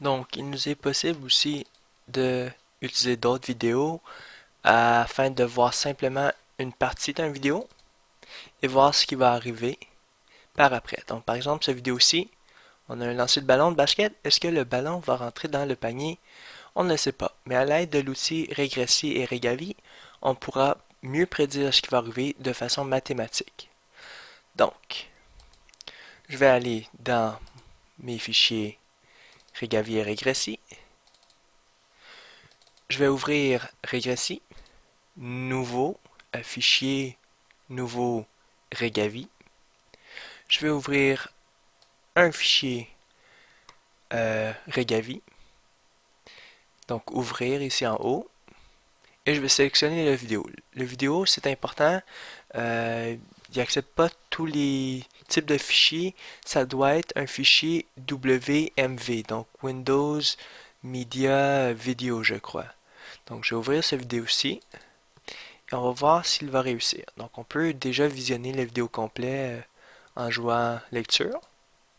Donc, il nous est possible aussi de utiliser d'autres vidéos afin de voir simplement une partie d'une vidéo et voir ce qui va arriver par après. Donc, par exemple, cette vidéo-ci, on a un lancer de ballon de basket. Est-ce que le ballon va rentrer dans le panier? On ne le sait pas. Mais à l'aide de l'outil Regressi et Regavi, on pourra mieux prédire ce qui va arriver de façon mathématique. Donc, je vais aller dans mes fichiers Regavi et Regressi. Je vais ouvrir Regressi, nouveau, fichier, nouveau, Regavi. Je vais ouvrir un fichier Regavi, donc ouvrir ici en haut, et je vais sélectionner la vidéo. Le vidéo, c'est important, il n'accepte pas tous les types de fichiers, ça doit être un fichier WMV, donc Windows Media Video, je crois. Donc, je vais ouvrir cette vidéo-ci et on va voir s'il va réussir. Donc, on peut déjà visionner la vidéo complète en jouant lecture.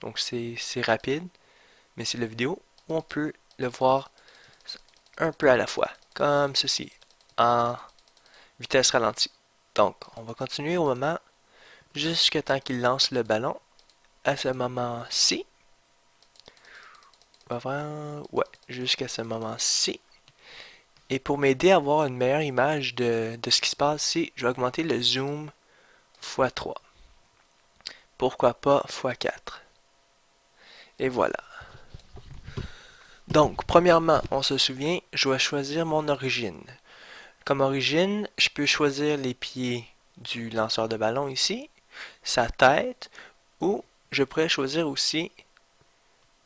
Donc, c'est rapide, mais c'est la vidéo où on peut le voir un peu à la fois, comme ceci, en vitesse ralentie. Donc, on va continuer au moment jusqu'à temps qu'il lance le ballon. À ce moment-ci, ouais, jusqu'à ce moment-ci. Et pour m'aider à avoir une meilleure image de ce qui se passe ici, je vais augmenter le zoom x3. Pourquoi pas x4. Et voilà. Donc, premièrement, on se souvient, je vais choisir mon origine. Comme origine, je peux choisir les pieds du lanceur de ballon ici, sa tête, ou je pourrais choisir aussi,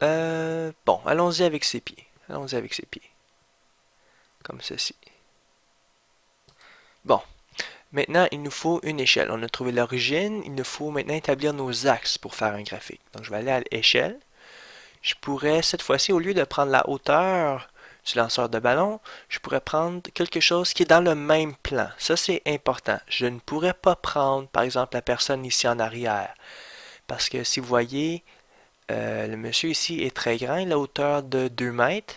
bon, allons-y avec ses pieds. Allons-y avec ses pieds. Comme ceci. Bon, maintenant, il nous faut une échelle. On a trouvé l'origine, il nous faut maintenant établir nos axes pour faire un graphique. Donc, je vais aller à l'échelle. Je pourrais, cette fois-ci, au lieu de prendre la hauteur du lanceur de ballon, je pourrais prendre quelque chose qui est dans le même plan. Ça, c'est important. Je ne pourrais pas prendre, par exemple, la personne ici en arrière. Parce que si vous voyez, le monsieur ici est très grand, il a hauteur de 2 mètres.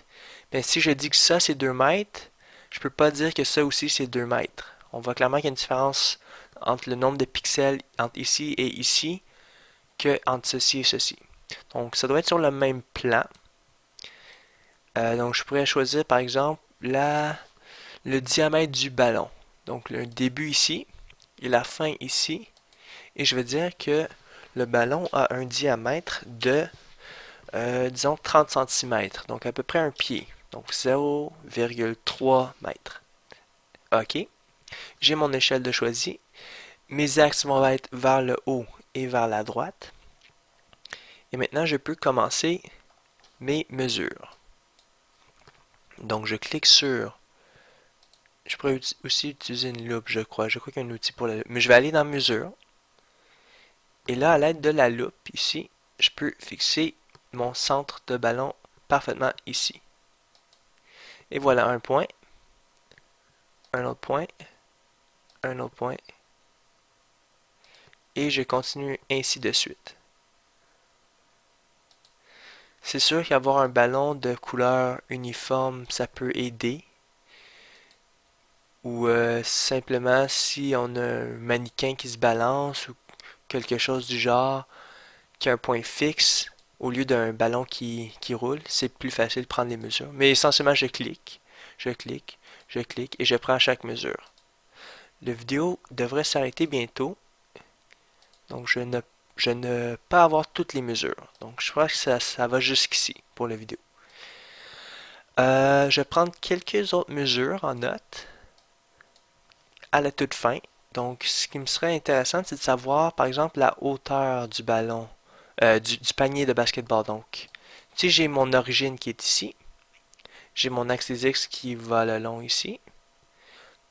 Mais si je dis que ça, c'est 2 mètres, je ne peux pas dire que ça aussi, c'est 2 mètres. On voit clairement qu'il y a une différence entre le nombre de pixels entre ici et ici que entre ceci et ceci. Donc, ça doit être sur le même plan. Donc, je pourrais choisir, par exemple, le diamètre du ballon. Donc, le début ici et la fin ici. Et je vais dire que le ballon a un diamètre de, disons, 30 cm. Donc, à peu près un pied. Donc, 0,3 mètres. OK. J'ai mon échelle de choisi. Mes axes vont être vers le haut et vers la droite. Et maintenant, je peux commencer mes mesures. Donc, je clique sur... Je pourrais aussi utiliser une loupe, je crois. Je crois qu'il y a un outil pour la loupe. Mais je vais aller dans mesure. Et là, à l'aide de la loupe, ici, je peux fixer mon centre de ballon parfaitement ici. Et voilà un point, un autre point, un autre point. Et je continue ainsi de suite. C'est sûr qu'avoir un ballon de couleur uniforme, ça peut aider. Ou simplement si on a un mannequin qui se balance ou quelque chose du genre, qui a un point fixe, au lieu d'un ballon qui roule, c'est plus facile de prendre les mesures. Mais essentiellement, je clique, je clique, je clique et je prends chaque mesure. La vidéo devrait s'arrêter bientôt, donc je ne pas avoir toutes les mesures. Donc je crois que ça va jusqu'ici pour la vidéo. Je vais prendre quelques autres mesures en note à la toute fin. Donc ce qui me serait intéressant, c'est de savoir par exemple la hauteur du ballon, du panier de basketball. Donc si j'ai mon origine qui est ici, j'ai mon axe des X qui va le long ici.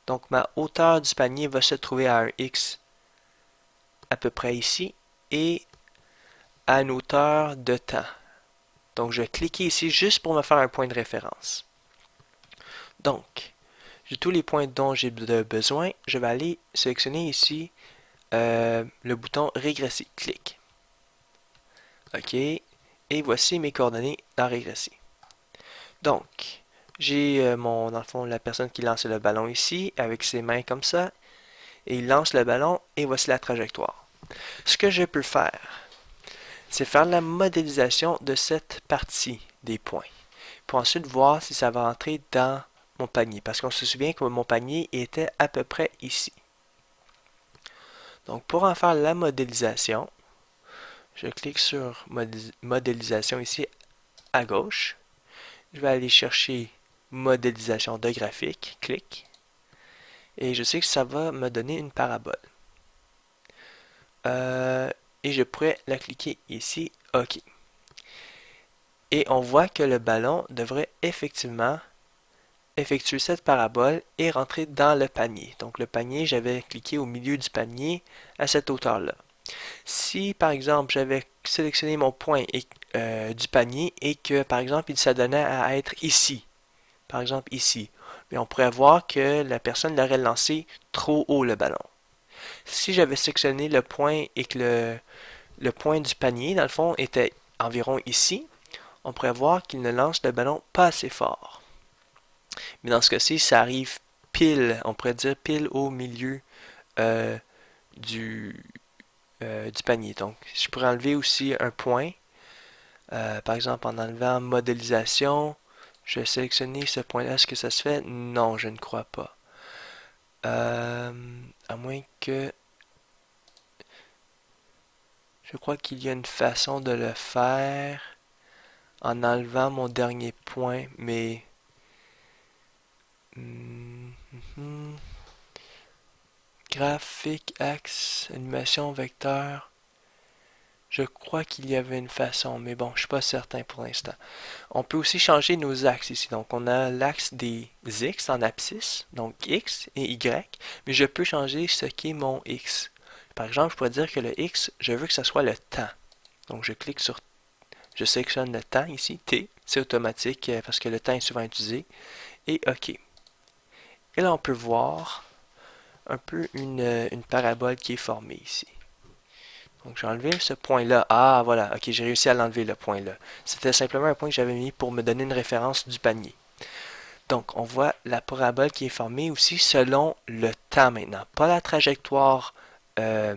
Donc ma hauteur du panier va se trouver à un X à peu près ici et à une hauteur de temps. Donc je vais cliquer ici juste pour me faire un point de référence. Donc, j'ai tous les points dont j'ai besoin. Je vais aller sélectionner ici le bouton régresser. Clic. OK. Et voici mes coordonnées dans régresser. Donc, j'ai dans le fond, la personne qui lance le ballon ici, avec ses mains comme ça, et il lance le ballon, et voici la trajectoire. Ce que je peux faire, c'est faire la modélisation de cette partie des points, pour ensuite voir si ça va entrer dans mon panier, parce qu'on se souvient que mon panier était à peu près ici. Donc, pour en faire la modélisation, je clique sur modélisation ici à gauche. Je vais aller chercher modélisation de graphique, clic, et je sais que ça va me donner une parabole. Et je pourrais la cliquer ici, OK. Et on voit que le ballon devrait effectivement effectuer cette parabole et rentrer dans le panier. Donc le panier, j'avais cliqué au milieu du panier à cette hauteur-là. Si par exemple j'avais sélectionné mon point du panier et que par exemple il s'adonnait à être ici, par exemple ici, mais on pourrait voir que la personne l'aurait lancé trop haut le ballon. Si j'avais sélectionné le point et que le point du panier, dans le fond, était environ ici, on pourrait voir qu'il ne lance le ballon pas assez fort. Mais dans ce cas-ci, ça arrive pile, on pourrait dire pile au milieu euh, du, du panier. Donc, je pourrais enlever aussi un point. Par exemple, en enlevant modélisation, je vais sélectionner ce point-là. Est-ce que ça se fait? Non, je ne crois pas. À moins que... Je crois qu'il y a une façon de le faire en enlevant mon dernier point, mais... Graphique, axe, animation, vecteur. Je crois qu'il y avait une façon, mais bon, je suis pas certain pour l'instant. On peut aussi changer nos axes ici. Donc, on a l'axe des X en abscisse, donc X et Y, mais je peux changer ce qui est mon X. Par exemple, je pourrais dire que le X, je veux que ce soit le temps. Donc, je sélectionne le temps ici, T, c'est automatique parce que le temps est souvent utilisé, et OK. Et là, on peut voir un peu une parabole qui est formée ici. Donc, j'ai enlevé ce point-là. Ah, voilà. OK, j'ai réussi à l'enlever, le point-là. C'était simplement un point que j'avais mis pour me donner une référence du panier. Donc, on voit la parabole qui est formée aussi selon le temps maintenant. Pas la trajectoire euh,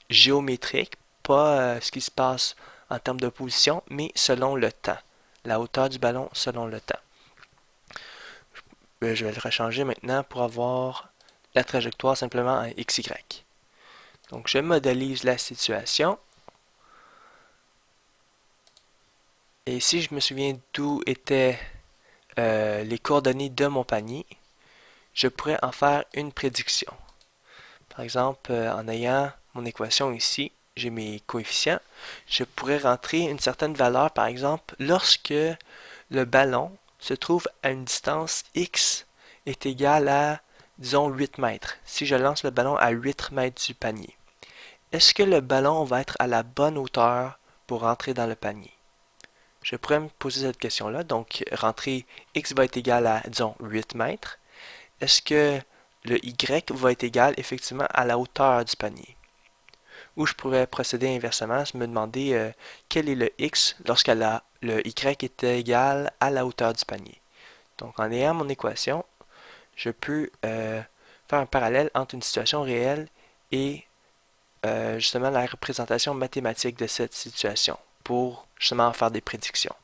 géométrique, pas ce qui se passe en termes de position, mais selon le temps. La hauteur du ballon selon le temps. Je vais le rechanger maintenant pour avoir la trajectoire simplement en XY. Donc, je modélise la situation. Et si je me souviens d'où étaient les coordonnées de mon panier, je pourrais en faire une prédiction. Par exemple, en ayant mon équation ici, j'ai mes coefficients, je pourrais rentrer une certaine valeur, par exemple, lorsque le ballon se trouve à une distance x est égale à, disons, 8 mètres. Si je lance le ballon à 8 mètres du panier, est-ce que le ballon va être à la bonne hauteur pour rentrer dans le panier? Je pourrais me poser cette question-là. Donc, rentrer x va être égal à, disons, 8 mètres. Est-ce que le y va être égal effectivement à la hauteur du panier? Ou je pourrais procéder inversement, me demander quel est le x lorsque le y est égal à la hauteur du panier. Donc, en ayant mon équation, je peux faire un parallèle entre une situation réelle et justement la représentation mathématique de cette situation pour justement faire des prédictions.